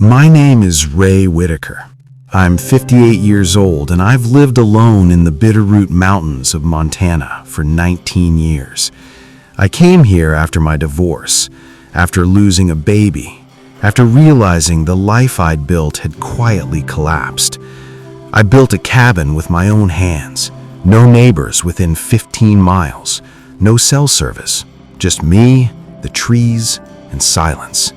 My name is Ray Whitaker. I'm 58 years old and I've lived alone in the Bitterroot Mountains of Montana for 19 years. I came here after my divorce, after losing a baby, after realizing the life I'd built had quietly collapsed. I built a cabin with my own hands, no neighbors within 15 miles, no cell service, just me, the trees, and silence.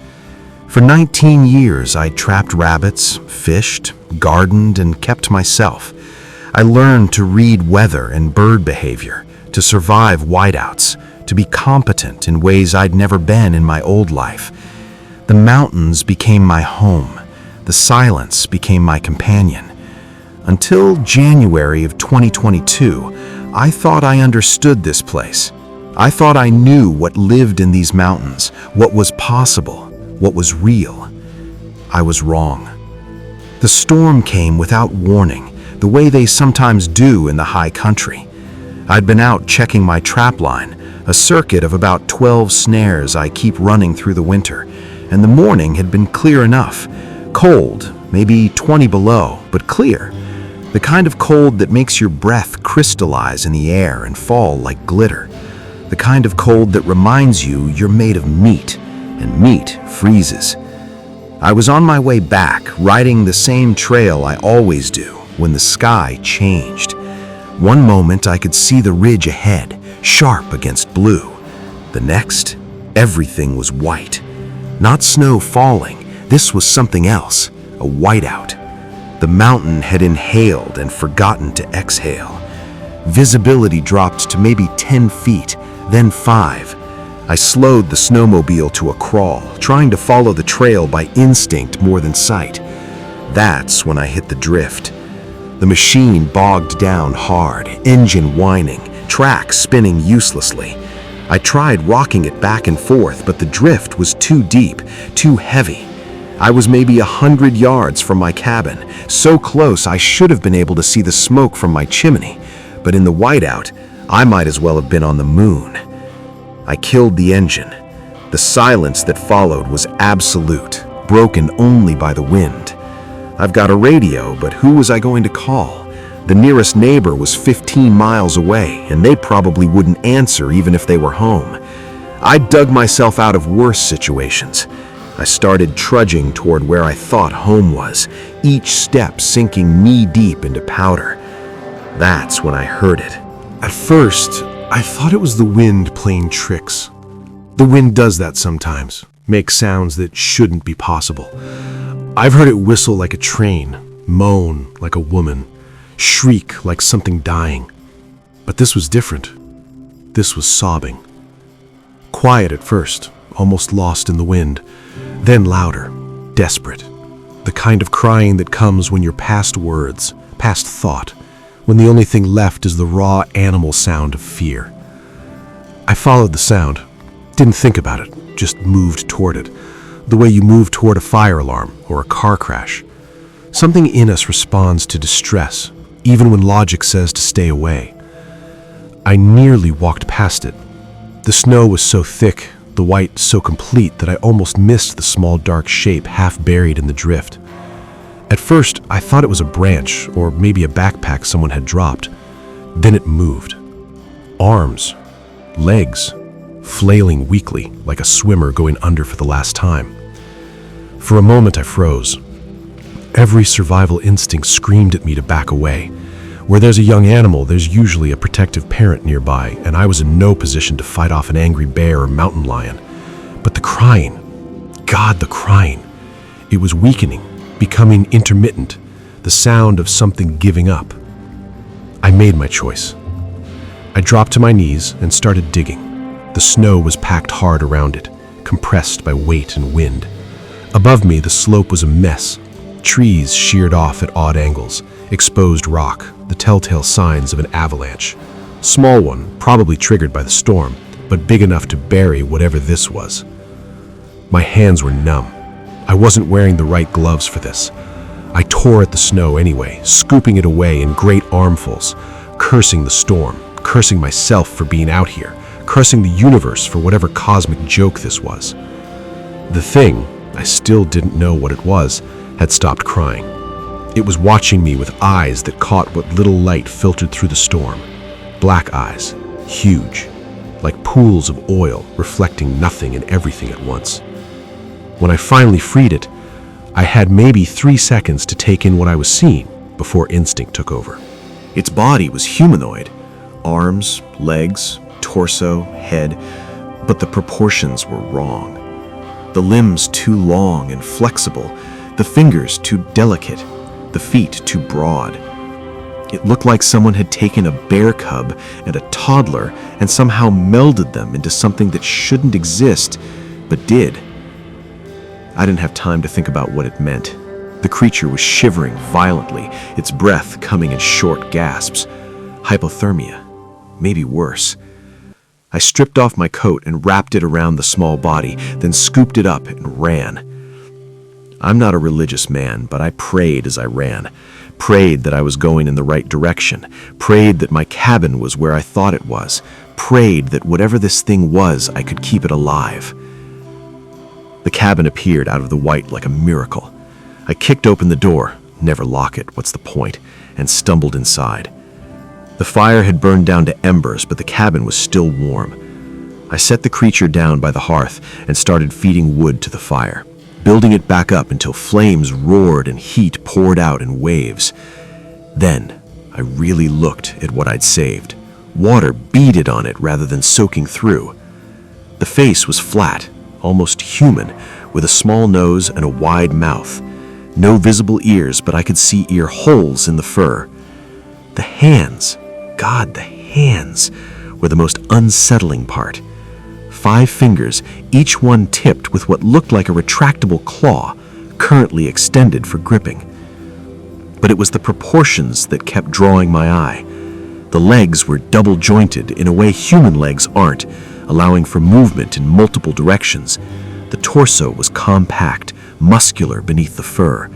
For 19 years, I trapped rabbits, fished, gardened, and kept myself. I learned to read weather and bird behavior, to survive whiteouts, to be competent in ways I'd never been in my old life. The mountains became my home. The silence became my companion. Until January of 2022, I thought I understood this place. I thought I knew what lived in these mountains, what was possible, what was real. I was wrong. The storm came without warning, the way they sometimes do in the high country. I'd been out checking my trap line, a circuit of about 12 snares I keep running through the winter, and the morning had been clear enough. Cold, maybe 20 below, but clear. The kind of cold that makes your breath crystallize in the air and fall like glitter. The kind of cold that reminds you you're made of meat, and meat freezes. I was on my way back, riding the same trail I always do, when the sky changed. One moment I could see the ridge ahead, sharp against blue. The next, everything was white. Not snow falling, this was something else, a whiteout. The mountain had inhaled and forgotten to exhale. Visibility dropped to maybe 10 feet, then 5. I slowed the snowmobile to a crawl, trying to follow the trail by instinct more than sight. That's when I hit the drift. The machine bogged down hard, engine whining, track spinning uselessly. I tried rocking it back and forth, but the drift was too deep, too heavy. I was maybe 100 yards from my cabin, so close I should have been able to see the smoke from my chimney. But in the whiteout, I might as well have been on the moon. I killed the engine. The silence that followed was absolute, broken only by the wind. I've got a radio, but who was I going to call? The nearest neighbor was 15 miles away, and they probably wouldn't answer even if they were home. I dug myself out of worse situations. I started trudging toward where I thought home was, each step sinking knee-deep into powder. That's when I heard it. At first, I thought it was the wind playing tricks. The wind does that sometimes, makes sounds that shouldn't be possible. I've heard it whistle like a train, moan like a woman, shriek like something dying. But this was different. This was sobbing. Quiet at first, almost lost in the wind, then louder, desperate. The kind of crying that comes when you're past words, past thought, when the only thing left is the raw animal sound of fear. I followed the sound, didn't think about it, just moved toward it, the way you move toward a fire alarm or a car crash. Something in us responds to distress, even when logic says to stay away. I nearly walked past it. The snow was so thick, the white so complete that I almost missed the small dark shape half buried in the drift. At first, I thought it was a branch or maybe a backpack someone had dropped. Then it moved. Arms, legs, flailing weakly like a swimmer going under for the last time. For a moment I froze. Every survival instinct screamed at me to back away. Where there's a young animal, there's usually a protective parent nearby, and I was in no position to fight off an angry bear or mountain lion. But the crying, God, the crying. It was weakening, becoming intermittent, the sound of something giving up. I made my choice. I dropped to my knees and started digging. The snow was packed hard around it, compressed by weight and wind. Above me, the slope was a mess. Trees sheared off at odd angles, exposed rock, the telltale signs of an avalanche. Small one, probably triggered by the storm, but big enough to bury whatever this was. My hands were numb. I wasn't wearing the right gloves for this. I tore at the snow anyway, scooping it away in great armfuls, cursing the storm, cursing myself for being out here, cursing the universe for whatever cosmic joke this was. The thing, I still didn't know what it was, had stopped crying. It was watching me with eyes that caught what little light filtered through the storm. Black eyes, huge, like pools of oil reflecting nothing and everything at once. When I finally freed it, I had maybe 3 seconds to take in what I was seeing before instinct took over. Its body was humanoid, arms, legs, torso, head, but the proportions were wrong. The limbs too long and flexible, the fingers too delicate, the feet too broad. It looked like someone had taken a bear cub and a toddler and somehow melded them into something that shouldn't exist, but did. I didn't have time to think about what it meant. The creature was shivering violently, its breath coming in short gasps. Hypothermia, maybe worse. I stripped off my coat and wrapped it around the small body, then scooped it up and ran. I'm not a religious man, but I prayed as I ran. Prayed that I was going in the right direction. Prayed that my cabin was where I thought it was. Prayed that whatever this thing was, I could keep it alive. The cabin appeared out of the white like a miracle. I kicked open the door, never lock it, what's the point, and stumbled inside. The fire had burned down to embers, but the cabin was still warm. I set the creature down by the hearth and started feeding wood to the fire, building it back up until flames roared and heat poured out in waves. Then I really looked at what I'd saved. Water beaded on it rather than soaking through. The face was flat, almost human, with a small nose and a wide mouth. No visible ears, but I could see ear holes in the fur. The hands, God, the hands, were the most unsettling part. 5 fingers, each one tipped with what looked like a retractable claw, currently extended for gripping. But it was the proportions that kept drawing my eye. The legs were double-jointed in a way human legs aren't, allowing for movement in multiple directions. The torso was compact, muscular beneath the fur.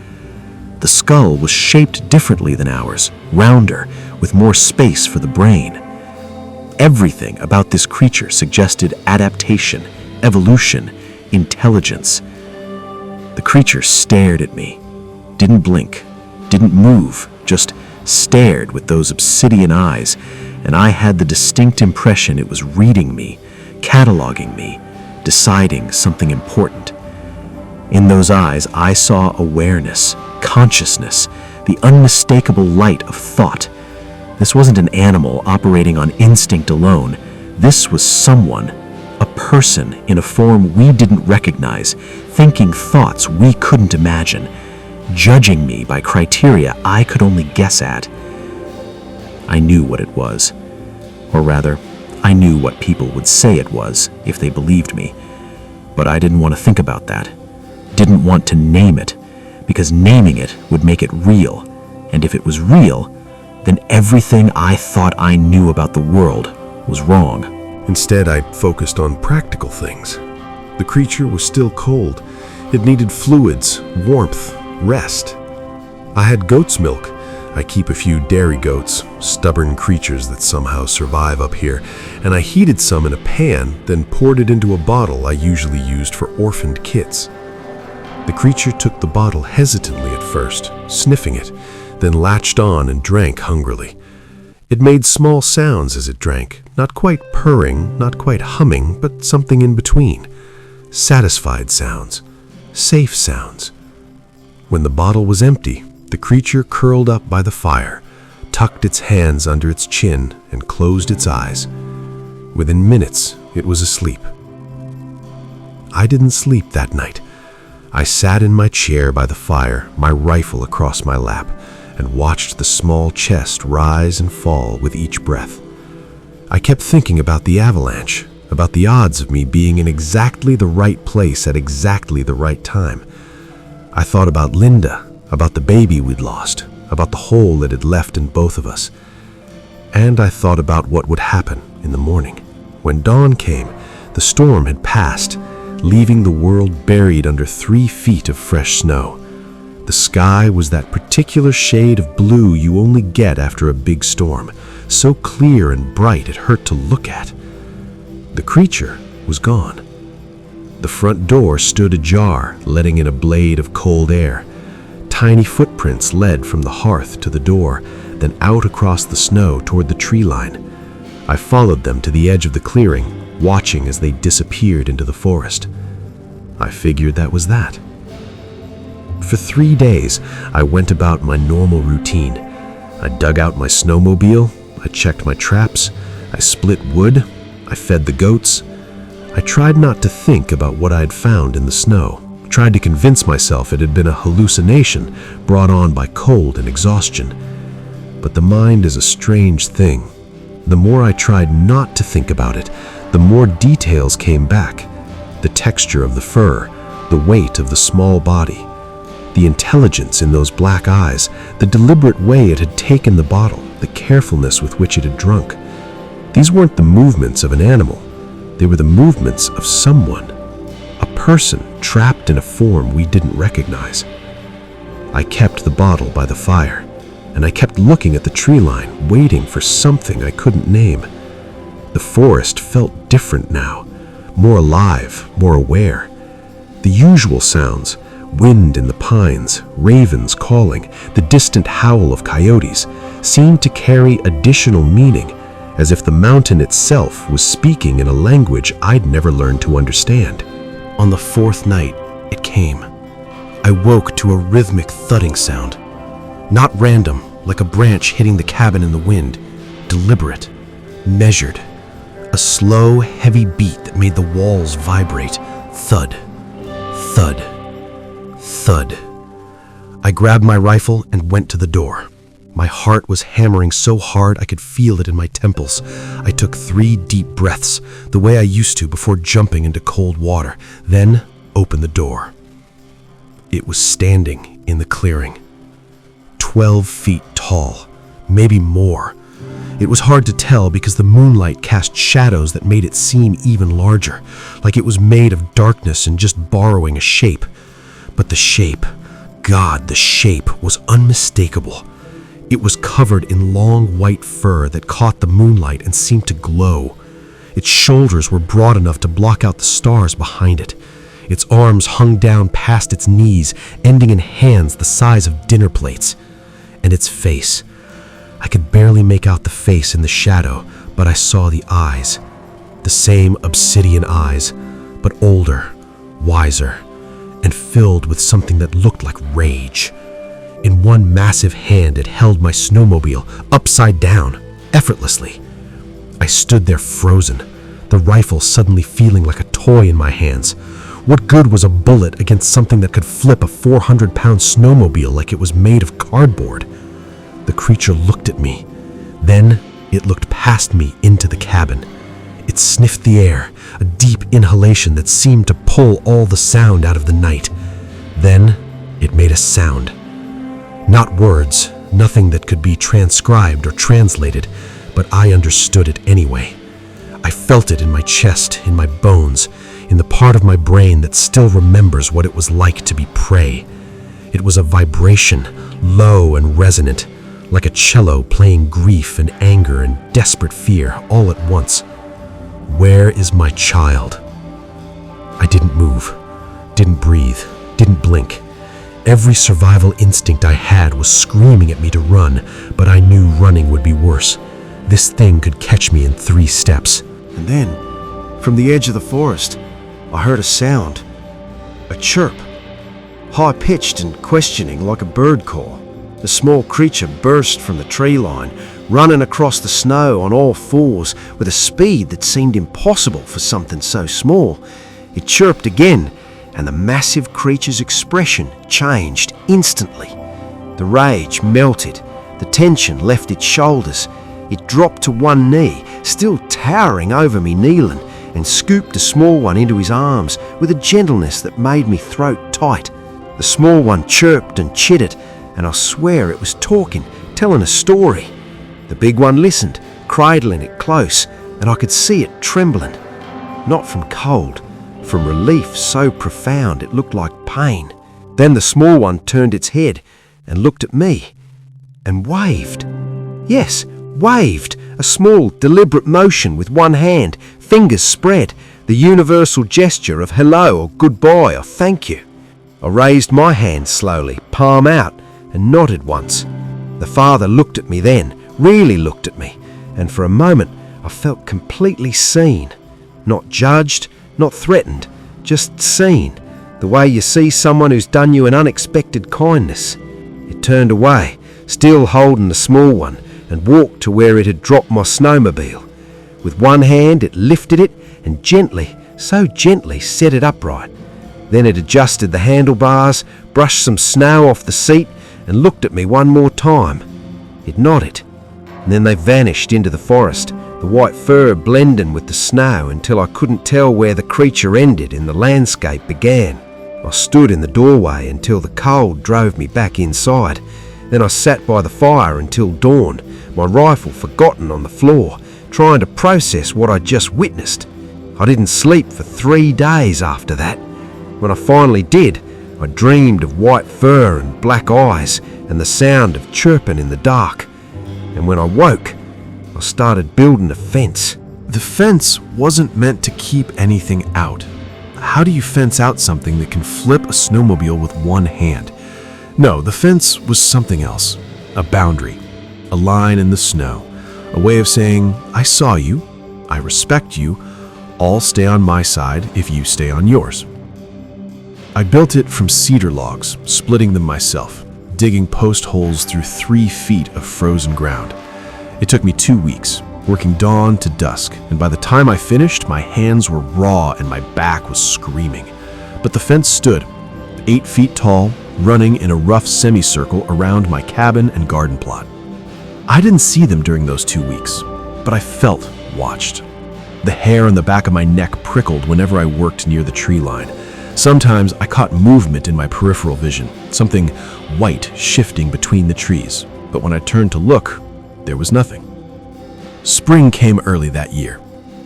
The skull was shaped differently than ours, rounder, with more space for the brain. Everything about this creature suggested adaptation, evolution, intelligence. The creature stared at me, didn't blink, didn't move, just stared with those obsidian eyes, and I had the distinct impression it was reading me, cataloging me, deciding something important. In those eyes, I saw awareness, consciousness, the unmistakable light of thought. This wasn't an animal operating on instinct alone. This was someone, a person in a form we didn't recognize, thinking thoughts we couldn't imagine, judging me by criteria I could only guess at. I knew what it was. Or rather, I knew what people would say it was if they believed me. But I didn't want to think about that. Didn't want to name it, because naming it would make it real. And if it was real, then everything I thought I knew about the world was wrong. Instead, I focused on practical things. The creature was still cold. It needed fluids, warmth, rest. I had goat's milk. I keep a few dairy goats, stubborn creatures that somehow survive up here, and I heated some in a pan, then poured it into a bottle I usually used for orphaned kits. The creature took the bottle hesitantly at first, sniffing it, then latched on and drank hungrily. It made small sounds as it drank, not quite purring, not quite humming, but something in between. Satisfied sounds, safe sounds. When the bottle was empty, the creature curled up by the fire, tucked its hands under its chin, and closed its eyes. Within minutes, it was asleep. I didn't sleep that night. I sat in my chair by the fire, my rifle across my lap, and watched the small chest rise and fall with each breath. I kept thinking about the avalanche, about the odds of me being in exactly the right place at exactly the right time. I thought about Linda, about the baby we'd lost, about the hole it had left in both of us. And I thought about what would happen in the morning. When dawn came, the storm had passed, leaving the world buried under 3 feet of fresh snow. The sky was that particular shade of blue you only get after a big storm, so clear and bright it hurt to look at. The creature was gone. The front door stood ajar, letting in a blade of cold air. Tiny footprints led from the hearth to the door, then out across the snow toward the tree line. I followed them to the edge of the clearing, watching as they disappeared into the forest. I figured that was that. For 3 days, I went about my normal routine. I dug out my snowmobile, I checked my traps, I split wood, I fed the goats. I tried not to think about what I had found in the snow, tried to convince myself it had been a hallucination brought on by cold and exhaustion. But the mind is a strange thing. The more I tried not to think about it, the more details came back. The texture of the fur, the weight of the small body, the intelligence in those black eyes, the deliberate way it had taken the bottle, the carefulness with which it had drunk. These weren't the movements of an animal. They were the movements of someone, a person trapped in a form we didn't recognize. I kept the bottle by the fire, and I kept looking at the tree line, waiting for something I couldn't name. The forest felt different now, more alive, more aware. The usual sounds, wind in the pines, ravens calling, the distant howl of coyotes, seemed to carry additional meaning, as if the mountain itself was speaking in a language I'd never learned to understand. On the 4th night, it came. I woke to a rhythmic thudding sound. Not random, like a branch hitting the cabin in the wind. Deliberate, measured. A slow, heavy beat that made the walls vibrate. Thud, thud, thud. I grabbed my rifle and went to the door. My heart was hammering so hard I could feel it in my temples. I took 3 deep breaths, the way I used to before jumping into cold water, then opened the door. It was standing in the clearing. 12 feet tall, maybe more. It was hard to tell because the moonlight cast shadows that made it seem even larger, like it was made of darkness and just borrowing a shape. But the shape, God, the shape was unmistakable. It was covered in long white fur that caught the moonlight and seemed to glow. Its shoulders were broad enough to block out the stars behind it. Its arms hung down past its knees, ending in hands the size of dinner plates. And its face. I could barely make out the face in the shadow, but I saw the eyes. The same obsidian eyes, but older, wiser, and filled with something that looked like rage. In one massive hand, it held my snowmobile upside down, effortlessly. I stood there frozen, the rifle suddenly feeling like a toy in my hands. What good was a bullet against something that could flip a 400-pound snowmobile like it was made of cardboard? The creature looked at me. Then it looked past me into the cabin. It sniffed the air, a deep inhalation that seemed to pull all the sound out of the night. Then it made a sound. Not words, nothing that could be transcribed or translated, but I understood it anyway. I felt it in my chest, in my bones, in the part of my brain that still remembers what it was like to be prey. It was a vibration, low and resonant, like a cello playing grief and anger and desperate fear all at once. Where is my child? I didn't move, didn't breathe, didn't blink. Every survival instinct I had was screaming at me to run, but I knew running would be worse. This thing could catch me in 3 steps. And then, from the edge of the forest, I heard a sound. A chirp. High-pitched and questioning like a bird call. The small creature burst from the tree line, running across the snow on all fours with a speed that seemed impossible for something so small. It chirped again, and the massive creature's expression changed instantly. The rage melted, the tension left its shoulders. It dropped to one knee, still towering over me kneeling, and scooped the small one into his arms with a gentleness that made me throat tight. The small one chirped and chittered, and I swear it was talking, telling a story. The big one listened, cradling it close, and I could see it trembling. Not from cold, from relief so profound it looked like pain. Then the small one turned its head and looked at me and waved. Yes, waved, a small, deliberate motion with one hand, fingers spread. The universal gesture of hello or goodbye or thank you. I raised my hand slowly, palm out, and nodded once. The father looked at me then, really looked at me, and for a moment I felt completely seen. Not judged, not threatened, just seen, the way you see someone who's done you an unexpected kindness. It turned away, still holding the small one, and walked to where it had dropped my snowmobile. With one hand it lifted it and gently, so gently, set it upright. Then it adjusted the handlebars, brushed some snow off the seat, and looked at me one more time. It nodded, and then they vanished into the forest, the white fur blending with the snow until I couldn't tell where the creature ended and the landscape began. I stood in the doorway until the cold drove me back inside. Then I sat by the fire until dawn, my rifle forgotten on the floor, trying to process what I'd just witnessed. I didn't sleep for 3 days after that. When I finally did, I dreamed of white fur and black eyes and the sound of chirping in the dark. And when I woke, I started building a fence. The fence wasn't meant to keep anything out. How do you fence out something that can flip a snowmobile with one hand? No, the fence was something else. A boundary, a line in the snow, a way of saying, I saw you, I respect you, I'll stay on my side if you stay on yours. I built it from cedar logs, splitting them myself, digging post holes through 3 feet of frozen ground. It took me 2 weeks, working dawn to dusk, and by the time I finished, my hands were raw and my back was screaming. But the fence stood, 8 feet tall, running in a rough semicircle around my cabin and garden plot. I didn't see them during those 2 weeks, but I felt watched. The hair on the back of my neck prickled whenever I worked near the tree line. Sometimes I caught movement in my peripheral vision, something white shifting between the trees, but when I turned to look, there was nothing. Spring came early that year.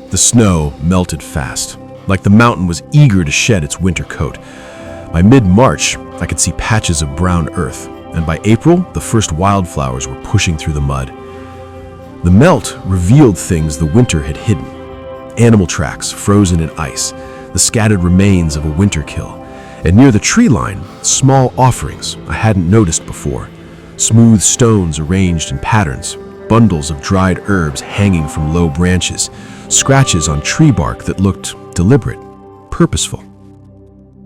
The snow melted fast, like the mountain was eager to shed its winter coat. By mid-March, I could see patches of brown earth, and by April, the first wildflowers were pushing through the mud. The melt revealed things the winter had hidden. Animal tracks frozen in ice, the scattered remains of a winter kill, and near the tree line, small offerings I hadn't noticed before. Smooth stones arranged in patterns, bundles of dried herbs hanging from low branches, scratches on tree bark that looked deliberate, purposeful.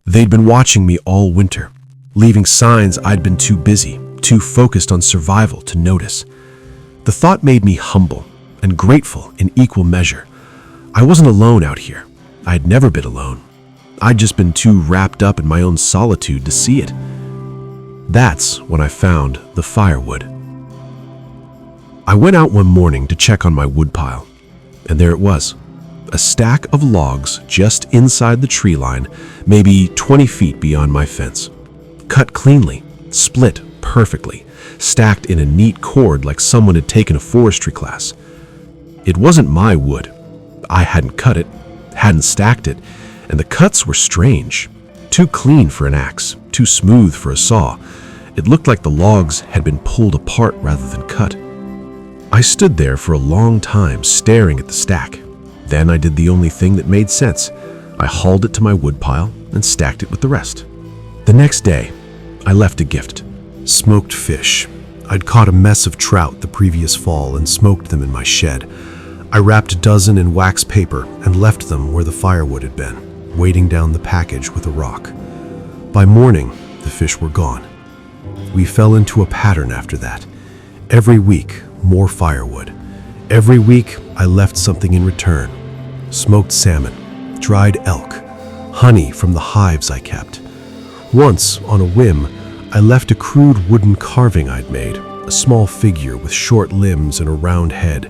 They'd been watching me all winter, leaving signs I'd been too busy, too focused on survival to notice. The thought made me humble and grateful in equal measure. I wasn't alone out here. I'd never been alone. I'd just been too wrapped up in my own solitude to see it. That's when I found the firewood. I went out one morning to check on my woodpile, and there it was, a stack of logs just inside the tree line, maybe 20 feet beyond my fence. Cut cleanly, split perfectly, stacked in a neat cord like someone had taken a forestry class. It wasn't my wood. I hadn't cut it, hadn't stacked it, and the cuts were strange. Too clean for an axe, too smooth for a saw. It looked like the logs had been pulled apart rather than cut. I stood there for a long time staring at the stack. Then I did the only thing that made sense. I hauled it to my woodpile and stacked it with the rest. The next day, I left a gift. Smoked fish. I'd caught a mess of trout the previous fall and smoked them in my shed. I wrapped a dozen in wax paper and left them where the firewood had been, weighting down the package with a rock. By morning, the fish were gone. We fell into a pattern after that. Every week, more firewood. Every week, I left something in return. Smoked salmon, dried elk, honey from the hives I kept. Once, on a whim, I left a crude wooden carving I'd made, a small figure with short limbs and a round head.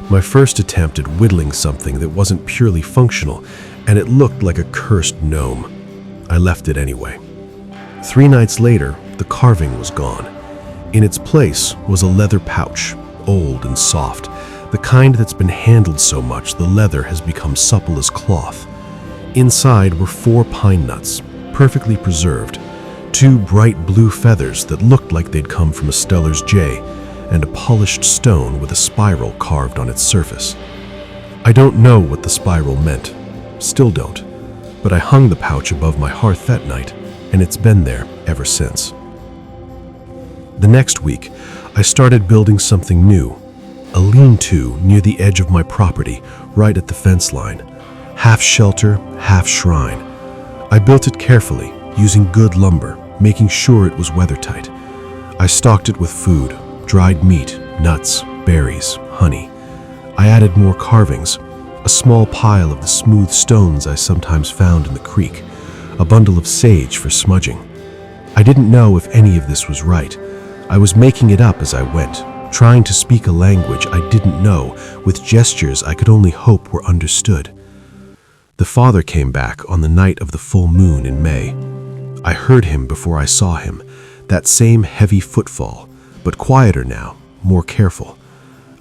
My first attempt at whittling something that wasn't purely functional, and it looked like a cursed gnome. I left it anyway. 3 nights later, the carving was gone. In its place was a leather pouch, old and soft, the kind that's been handled so much the leather has become supple as cloth. Inside were 4 pine nuts, perfectly preserved, 2 bright blue feathers that looked like they'd come from a Steller's jay, and a polished stone with a spiral carved on its surface. I don't know what the spiral meant. Still don't. But I hung the pouch above my hearth that night, and it's been there ever since. The next week, I started building something new. A lean-to near the edge of my property, right at the fence line. Half shelter, half shrine. I built it carefully, using good lumber, making sure it was weathertight. I stocked it with food, dried meat, nuts, berries, honey. I added more carvings, a small pile of the smooth stones I sometimes found in the creek, a bundle of sage for smudging. I didn't know if any of this was right. I was making it up as I went, trying to speak a language I didn't know with gestures I could only hope were understood. The father came back on the night of the full moon in May. I heard him before I saw him, that same heavy footfall, but quieter now, more careful.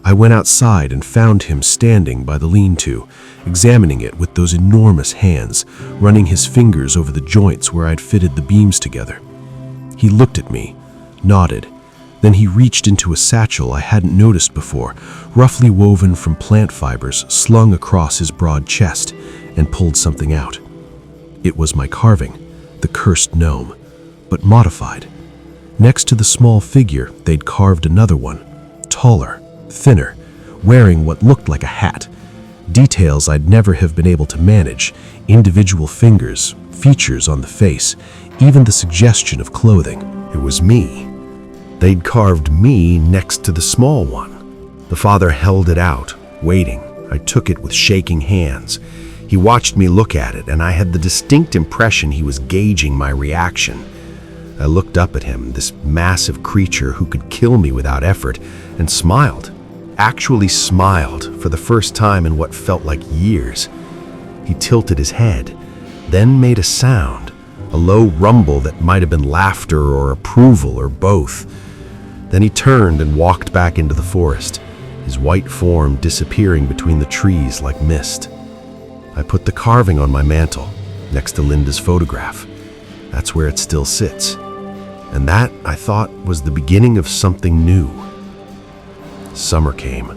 I went outside and found him standing by the lean-to, examining it with those enormous hands, running his fingers over the joints where I'd fitted the beams together. He looked at me, nodded. Then he reached into a satchel I hadn't noticed before, roughly woven from plant fibers slung across his broad chest, and pulled something out. It was my carving, the cursed gnome, but modified. Next to the small figure, they'd carved another one, taller, thinner, wearing what looked like a hat. Details I'd never have been able to manage, individual fingers, features on the face, even the suggestion of clothing. It was me. They'd carved me next to the small one. The father held it out, waiting. I took it with shaking hands. He watched me look at it, and I had the distinct impression he was gauging my reaction. I looked up at him, this massive creature who could kill me without effort, and smiled. Actually smiled for the first time in what felt like years. He tilted his head, then made a sound, a low rumble that might have been laughter or approval or both. Then he turned and walked back into the forest, his white form disappearing between the trees like mist. I put the carving on my mantle, next to Linda's photograph. That's where it still sits. And that, I thought, was the beginning of something new. Summer came.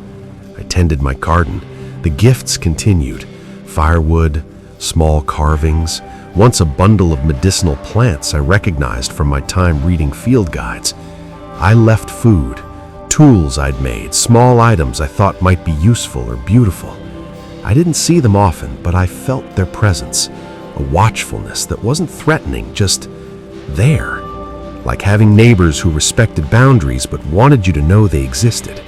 I tended my garden. The gifts continued. Firewood, small carvings, once a bundle of medicinal plants I recognized from my time reading field guides. I left food, tools I'd made, small items I thought might be useful or beautiful. I didn't see them often, but I felt their presence, a watchfulness that wasn't threatening, just there, like having neighbors who respected boundaries but wanted you to know they existed.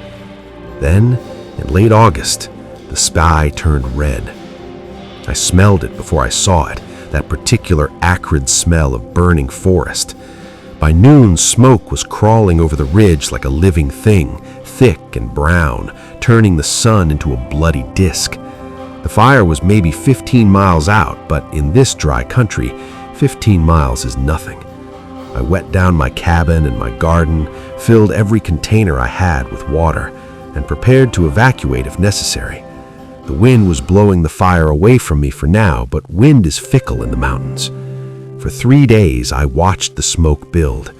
Then, in late August, the sky turned red. I smelled it before I saw it, that particular acrid smell of burning forest. By noon, smoke was crawling over the ridge like a living thing, thick and brown, turning the sun into a bloody disk. The fire was maybe 15 miles out, but in this dry country, 15 miles is nothing. I wet down my cabin and my garden, filled every container I had with water, and prepared to evacuate if necessary. The wind was blowing the fire away from me for now, but wind is fickle in the mountains. For 3 days, I watched the smoke build.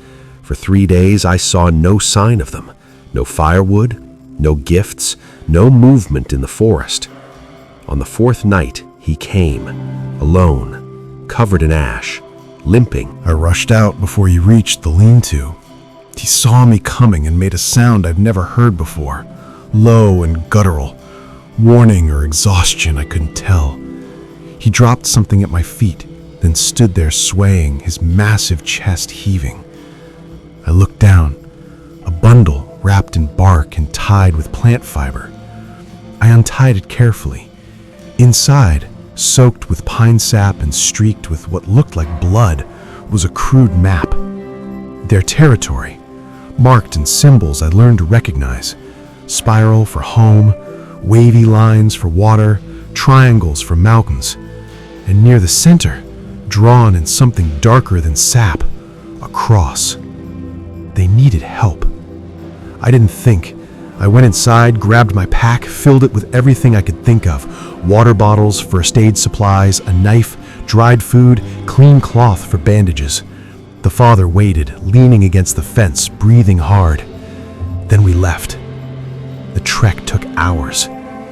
For 3 days, I saw no sign of them. No firewood, no gifts, no movement in the forest. On the 4th night, he came, alone, covered in ash, limping. I rushed out before he reached the lean-to. He saw me coming and made a sound I've never heard before, low and guttural. Warning or exhaustion, I couldn't tell. He dropped something at my feet, then stood there swaying, his massive chest heaving. I looked down, a bundle wrapped in bark and tied with plant fiber. I untied it carefully. Inside, soaked with pine sap and streaked with what looked like blood, was a crude map. Their territory, marked in symbols I learned to recognize. Spiral for home, wavy lines for water, triangles for mountains. And near the center, drawn in something darker than sap, a cross. They needed help. I didn't think. I went inside, grabbed my pack, filled it with everything I could think of. Water bottles, first aid supplies, a knife, dried food, clean cloth for bandages. The father waited, leaning against the fence, breathing hard. Then we left. The trek took hours.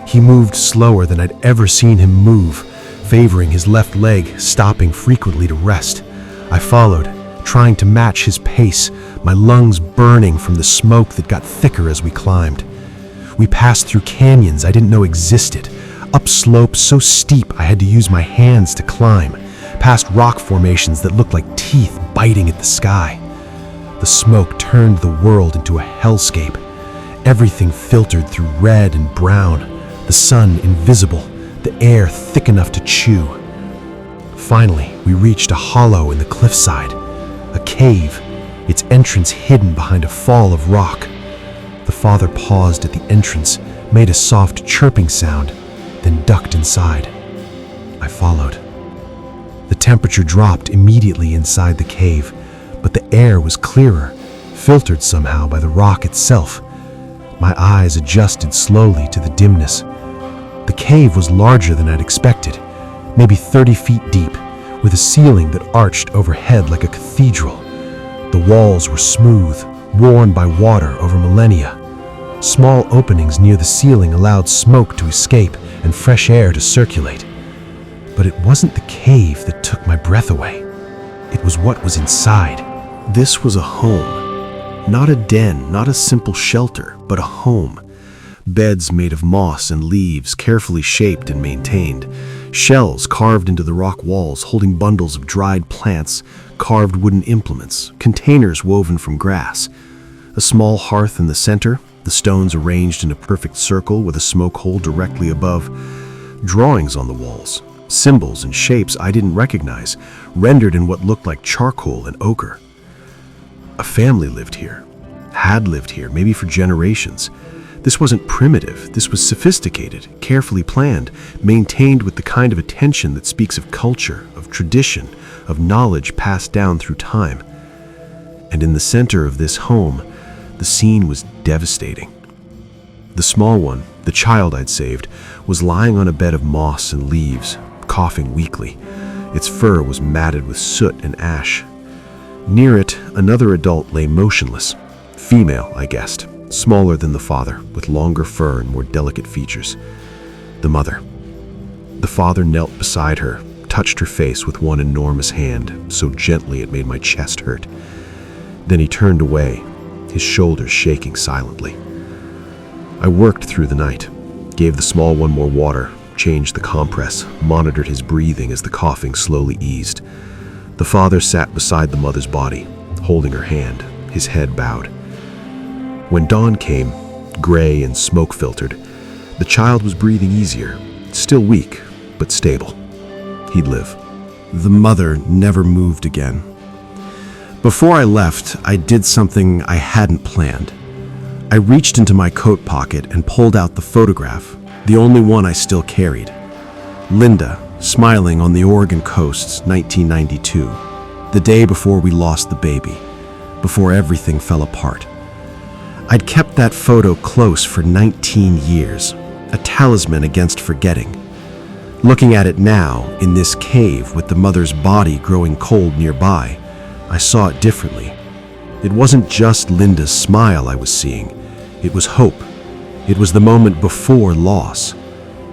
He moved slower than I'd ever seen him move, favoring his left leg, stopping frequently to rest. I followed, trying to match his pace, my lungs burning from the smoke that got thicker as we climbed. We passed through canyons I didn't know existed, up slopes so steep I had to use my hands to climb, past rock formations that looked like teeth biting at the sky. The smoke turned the world into a hellscape. Everything filtered through red and brown, the sun invisible, the air thick enough to chew. Finally, we reached a hollow in the cliffside, a cave, its entrance hidden behind a fall of rock. The father paused at the entrance, made a soft chirping sound, then ducked inside. I followed. The temperature dropped immediately inside the cave, but the air was clearer, filtered somehow by the rock itself. My eyes adjusted slowly to the dimness. The cave was larger than I'd expected, maybe 30 feet deep, with a ceiling that arched overhead like a cathedral. The walls were smooth, worn by water over millennia. Small openings near the ceiling allowed smoke to escape and fresh air to circulate. But it wasn't the cave that took my breath away. It was what was inside. This was a home. Not a den, not a simple shelter, but a home. Beds made of moss and leaves, carefully shaped and maintained. Shells carved into the rock walls, holding bundles of dried plants, carved wooden implements, containers woven from grass. A small hearth in the center, the stones arranged in a perfect circle with a smoke hole directly above. Drawings on the walls, symbols and shapes I didn't recognize, rendered in what looked like charcoal and ochre. A family lived here, had lived here, maybe for generations. This wasn't primitive, this was sophisticated, carefully planned, maintained with the kind of attention that speaks of culture, of tradition, of knowledge passed down through time. And in the center of this home, the scene was devastating. The small one, the child I'd saved, was lying on a bed of moss and leaves, coughing weakly. Its fur was matted with soot and ash. Near it, another adult lay motionless. Female, I guessed, smaller than the father, with longer fur and more delicate features. The mother. The father knelt beside her, touched her face with one enormous hand, so gently it made my chest hurt. Then he turned away, his shoulders shaking silently. I worked through the night, gave the small one more water, changed the compress, monitored his breathing as the coughing slowly eased. The father sat beside the mother's body, holding her hand, his head bowed. When dawn came, gray and smoke-filtered, the child was breathing easier, still weak, but stable. He'd live. The mother never moved again. Before I left, I did something I hadn't planned. I reached into my coat pocket and pulled out the photograph, the only one I still carried. Linda, smiling on the Oregon coasts, 1992, the day before we lost the baby, before everything fell apart. I'd kept that photo close for 19 years, a talisman against forgetting. Looking at it now, in this cave with the mother's body growing cold nearby, I saw it differently. It wasn't just Linda's smile I was seeing. It was hope. It was the moment before loss.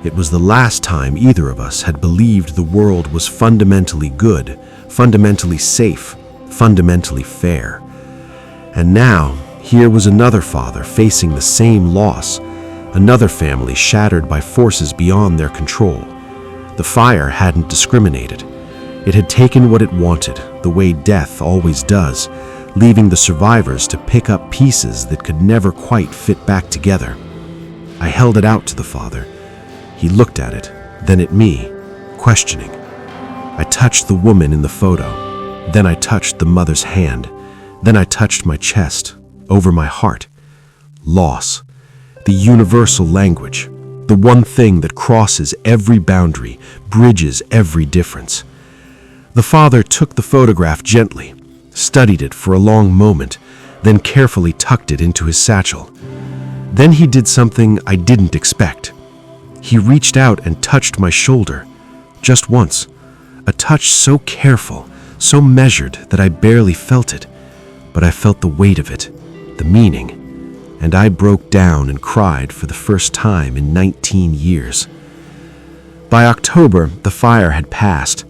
It was the last time either of us had believed the world was fundamentally good, fundamentally safe, fundamentally fair. And now, here was another father facing the same loss, another family shattered by forces beyond their control. The fire hadn't discriminated. It had taken what it wanted, the way death always does, leaving the survivors to pick up pieces that could never quite fit back together. I held it out to the father. He looked at it, then at me, questioning. I touched the woman in the photo. Then I touched the mother's hand. Then I touched my chest, over my heart. Loss. The universal language. The one thing that crosses every boundary, bridges every difference. The father took the photograph gently, studied it for a long moment, then carefully tucked it into his satchel. Then he did something I didn't expect. He reached out and touched my shoulder, just once. A touch so careful, so measured that I barely felt it, but I felt the weight of it, the meaning, and I broke down and cried for the first time in 19 years. By October, the fire had passed.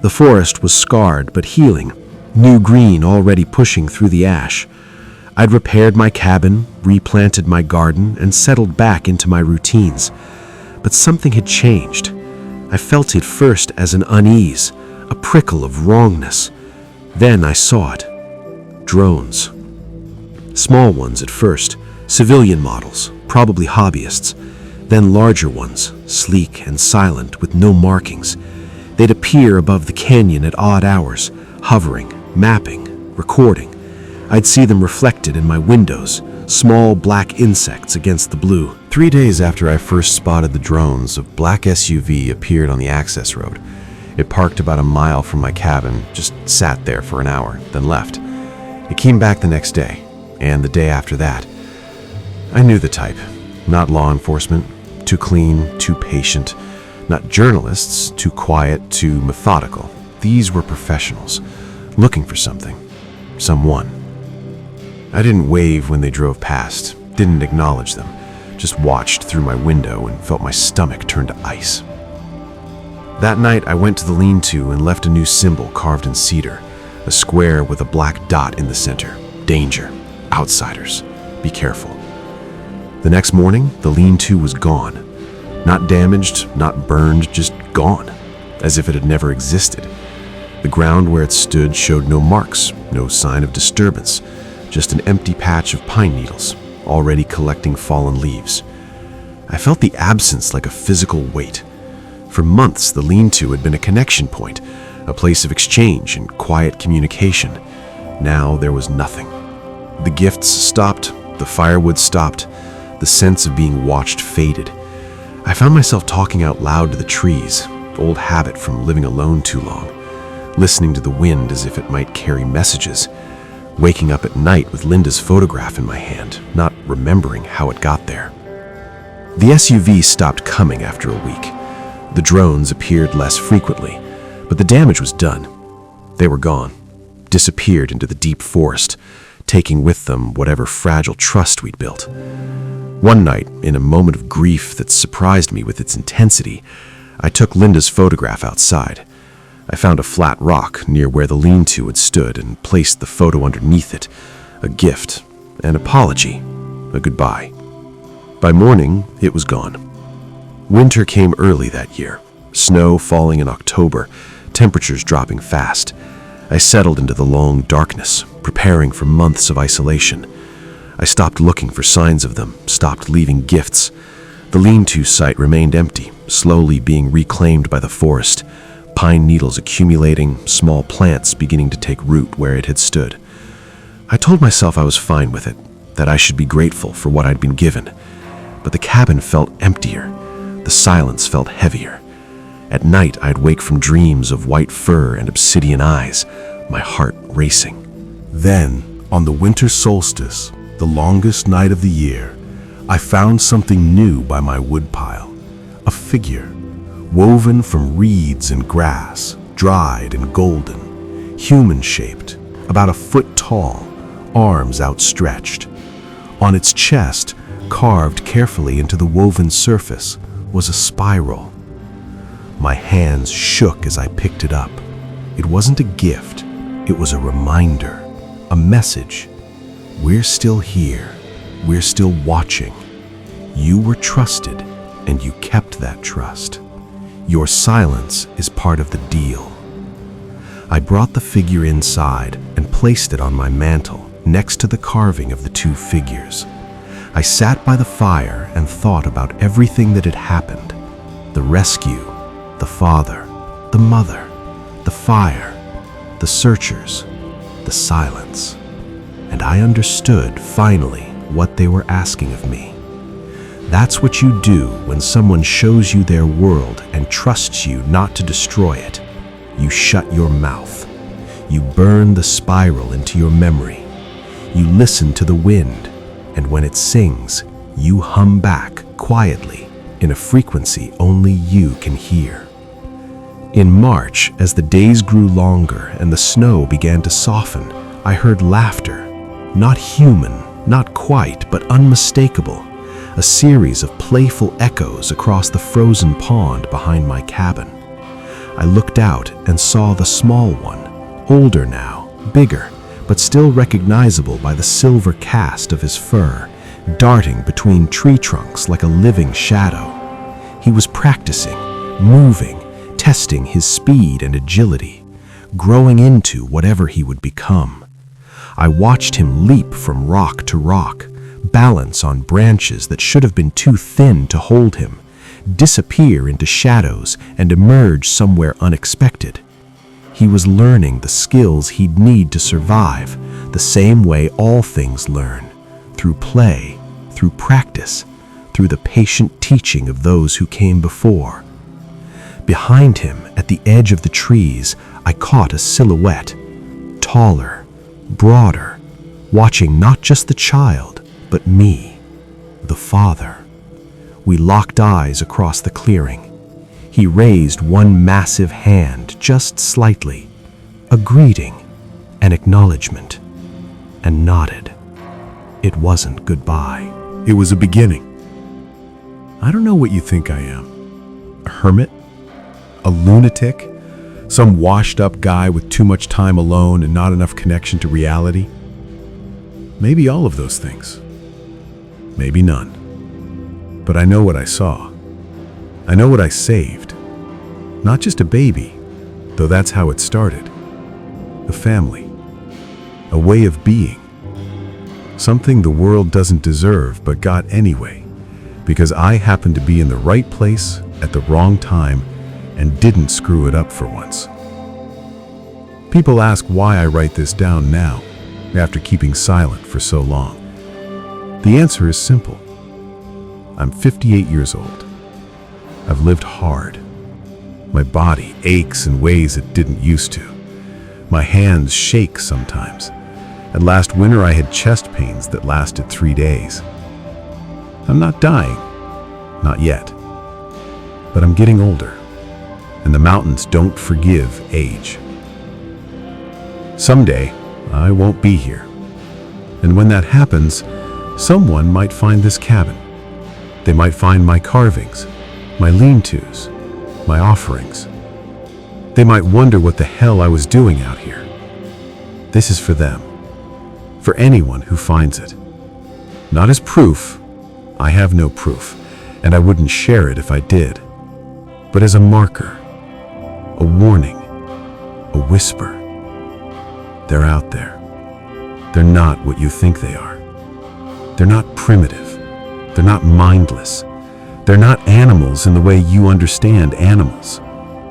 The forest was scarred but healing, new green already pushing through the ash. I'd repaired my cabin, replanted my garden, and settled back into my routines. But something had changed. I felt it first as an unease, a prickle of wrongness. Then I saw it. Drones. Small ones at first, civilian models, probably hobbyists. Then larger ones, sleek and silent with no markings. They'd appear above the canyon at odd hours, hovering, mapping, recording. I'd see them reflected in my windows, small black insects against the blue. 3 days after I first spotted the drones, a black SUV appeared on the access road. It parked about a mile from my cabin, just sat there for an hour, then left. It came back the next day, and the day after that. I knew the type. Not law enforcement, too clean, too patient. Not journalists, too quiet, too methodical. These were professionals, looking for something, someone. I didn't wave when they drove past, didn't acknowledge them, just watched through my window and felt my stomach turn to ice. That night, I went to the lean-to and left a new symbol carved in cedar, a square with a black dot in the center. Danger. Outsiders. Be careful. The next morning, the lean-to was gone. Not damaged, not burned, just gone, as if it had never existed. The ground where it stood showed no marks, no sign of disturbance, just an empty patch of pine needles, already collecting fallen leaves. I felt the absence like a physical weight. For months, the lean-to had been a connection point, a place of exchange and quiet communication. Now there was nothing. The gifts stopped, the firewood stopped, the sense of being watched faded. I found myself talking out loud to the trees, old habit from living alone too long, listening to the wind as if it might carry messages, waking up at night with Linda's photograph in my hand, not remembering how it got there. The SUV stopped coming after a week. The drones appeared less frequently, but the damage was done. They were gone, disappeared into the deep forest, taking with them whatever fragile trust we'd built. One night, in a moment of grief that surprised me with its intensity, I took Linda's photograph outside. I found a flat rock near where the lean-to had stood and placed the photo underneath it, a gift, an apology, a goodbye. By morning, it was gone. Winter came early that year, snow falling in October, temperatures dropping fast. I settled into the long darkness, preparing for months of isolation. I stopped looking for signs of them, stopped leaving gifts. The lean-to site remained empty, slowly being reclaimed by the forest, pine needles accumulating, small plants beginning to take root where it had stood. I told myself I was fine with it, that I should be grateful for what I'd been given. But the cabin felt emptier. The silence felt heavier. At night, I'd wake from dreams of white fur and obsidian eyes, my heart racing. Then, on the winter solstice, the longest night of the year, I found something new by my woodpile. A figure, woven from reeds and grass, dried and golden, human-shaped, about a foot tall, arms outstretched. On its chest, carved carefully into the woven surface, was a spiral. My hands shook as I picked it up. It wasn't a gift, it was a reminder, a message. We're still here, we're still watching. You were trusted, and you kept that trust. Your silence is part of the deal. I brought the figure inside and placed it on my mantle next to the carving of the two figures. I sat by the fire and thought about everything that had happened. The rescue, the father, the mother, the fire, the searchers, the silence. And I understood, finally, what they were asking of me. That's what you do when someone shows you their world and trusts you not to destroy it. You shut your mouth. You burn the spiral into your memory. You listen to the wind, and when it sings, you hum back quietly in a frequency only you can hear. In March, as the days grew longer and the snow began to soften, I heard laughter. Not human, not quite, but unmistakable. a series of playful echoes across the frozen pond behind my cabin. I looked out and saw the small one, older now, bigger, but still recognizable by the silver cast of his fur, darting between tree trunks like a living shadow. He was practicing, moving, testing his speed and agility, growing into whatever he would become. I watched him leap from rock to rock, balance on branches that should have been too thin to hold him, disappear into shadows and emerge somewhere unexpected. He was learning the skills he'd need to survive, the same way all things learn, through play, through practice, through the patient teaching of those who came before. Behind him, at the edge of the trees, I caught a silhouette, taller, broader, watching not just the child, but me, the father. We locked eyes across the clearing. He raised one massive hand just slightly, a greeting, an acknowledgement, and nodded. It wasn't goodbye. It was a beginning. I don't know what you think I am. A hermit? A lunatic? Some washed-up guy with too much time alone and not enough connection to reality? Maybe all of those things. Maybe none. But I know what I saw. I know what I saved. Not just a baby, though that's how it started. A family. A way of being. Something the world doesn't deserve but got anyway, because I happened to be in the right place at the wrong time and didn't screw it up for once. People ask why I write this down now, after keeping silent for so long. The answer is simple. I'm 58 years old. I've lived hard. My body aches in ways it didn't used to. My hands shake sometimes. And last winter I had chest pains that lasted 3 days. I'm not dying. Not yet. But I'm getting older. And the mountains don't forgive age. Someday, I won't be here. And when that happens, someone might find this cabin. They might find my carvings, my lean-tos, my offerings. They might wonder what the hell I was doing out here. This is for them. For anyone who finds it. Not as proof. I have no proof, and I wouldn't share it if I did. But as a marker, a warning, a whisper. They're out there. They're not what you think they are. They're not primitive. They're not mindless. They're not animals in the way you understand animals.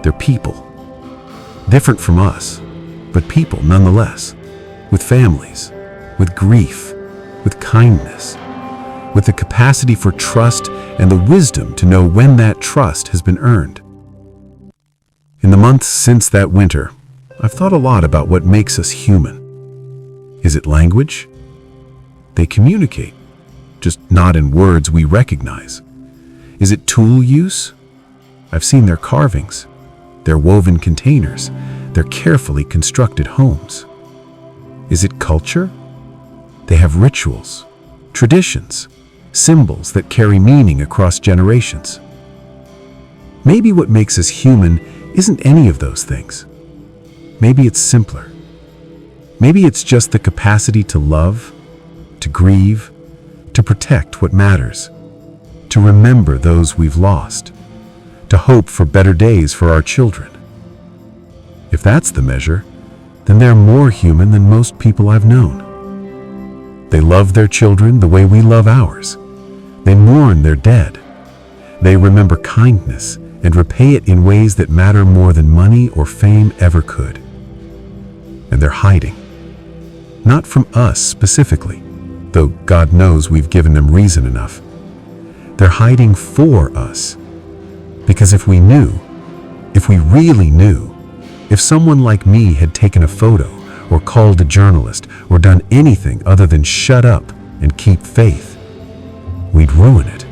They're people. Different from us, but people nonetheless. With families, with grief, with kindness, with the capacity for trust and the wisdom to know when that trust has been earned. In the months since that winter, I've thought a lot about what makes us human. Is it language? They communicate, just not in words we recognize. Is it tool use? I've seen their carvings, their woven containers, their carefully constructed homes. Is it culture? They have rituals, traditions, symbols that carry meaning across generations. Maybe what makes us human isn't any of those things. Maybe it's simpler. Maybe it's just the capacity to love, to grieve, to protect what matters, to remember those we've lost, to hope for better days for our children. If that's the measure, then they're more human than most people I've known. They love their children the way we love ours. They mourn their dead. They remember kindness and repay it in ways that matter more than money or fame ever could. And they're hiding. Not from us specifically, though God knows we've given them reason enough. They're hiding for us. Because if we knew, if we really knew, if someone like me had taken a photo or called a journalist or done anything other than shut up and keep faith, we'd ruin it.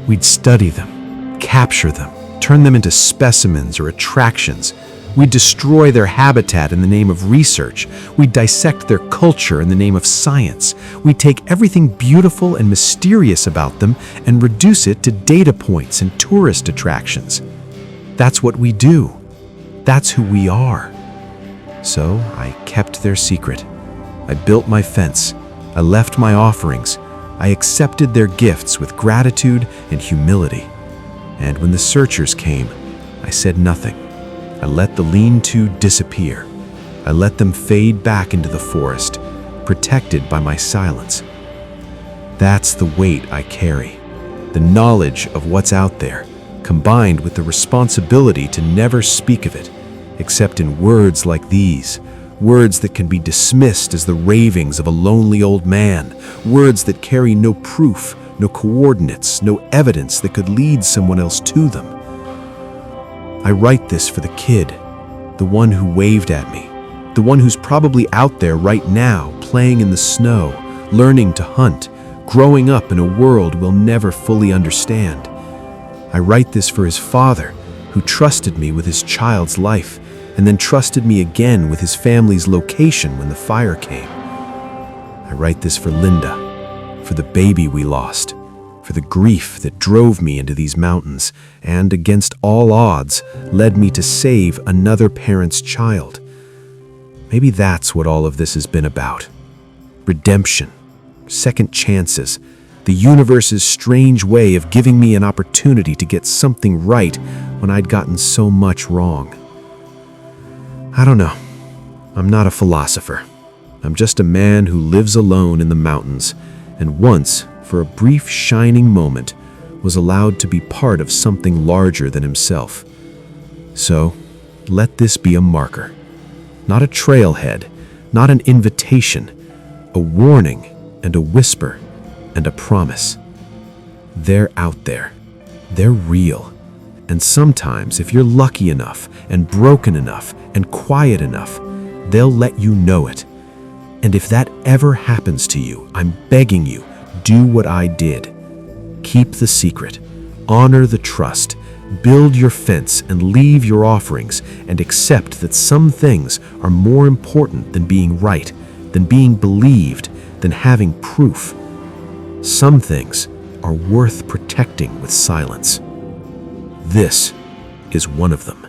We'd study them, capture them, turn them into specimens or attractions. We destroy their habitat in the name of research. We dissect their culture in the name of science. We take everything beautiful and mysterious about them and reduce it to data points and tourist attractions. That's what we do. That's who we are. So I kept their secret. I built my fence. I left my offerings. I accepted their gifts with gratitude and humility. And when the searchers came, I said nothing. I let the lean-to disappear. I let them fade back into the forest, protected by my silence. That's the weight I carry. The knowledge of what's out there, combined with the responsibility to never speak of it, except in words like these. Words that can be dismissed as the ravings of a lonely old man. Words that carry no proof, no coordinates, no evidence that could lead someone else to them. I write this for the kid, the one who waved at me, the one who's probably out there right now, playing in the snow, learning to hunt, growing up in a world we'll never fully understand. I write this for his father, who trusted me with his child's life, and then trusted me again with his family's location when the fire came. I write this for Linda, for the baby we lost, for the grief that drove me into these mountains and, against all odds, led me to save another parent's child. Maybe that's what all of this has been about. Redemption, second chances, the universe's strange way of giving me an opportunity to get something right when I'd gotten so much wrong. I don't know. I'm not a philosopher. I'm just a man who lives alone in the mountains and once, for a brief shining moment, was allowed to be part of something larger than himself. So, let this be a marker. Not a trailhead, not an invitation, a warning and a whisper and a promise. They're out there. They're real. And sometimes, if you're lucky enough and broken enough and quiet enough, they'll let you know it. And if that ever happens to you, I'm begging you, do what I did. Keep the secret, honor the trust, build your fence and leave your offerings, and accept that some things are more important than being right, than being believed, than having proof. Some things are worth protecting with silence. This is one of them.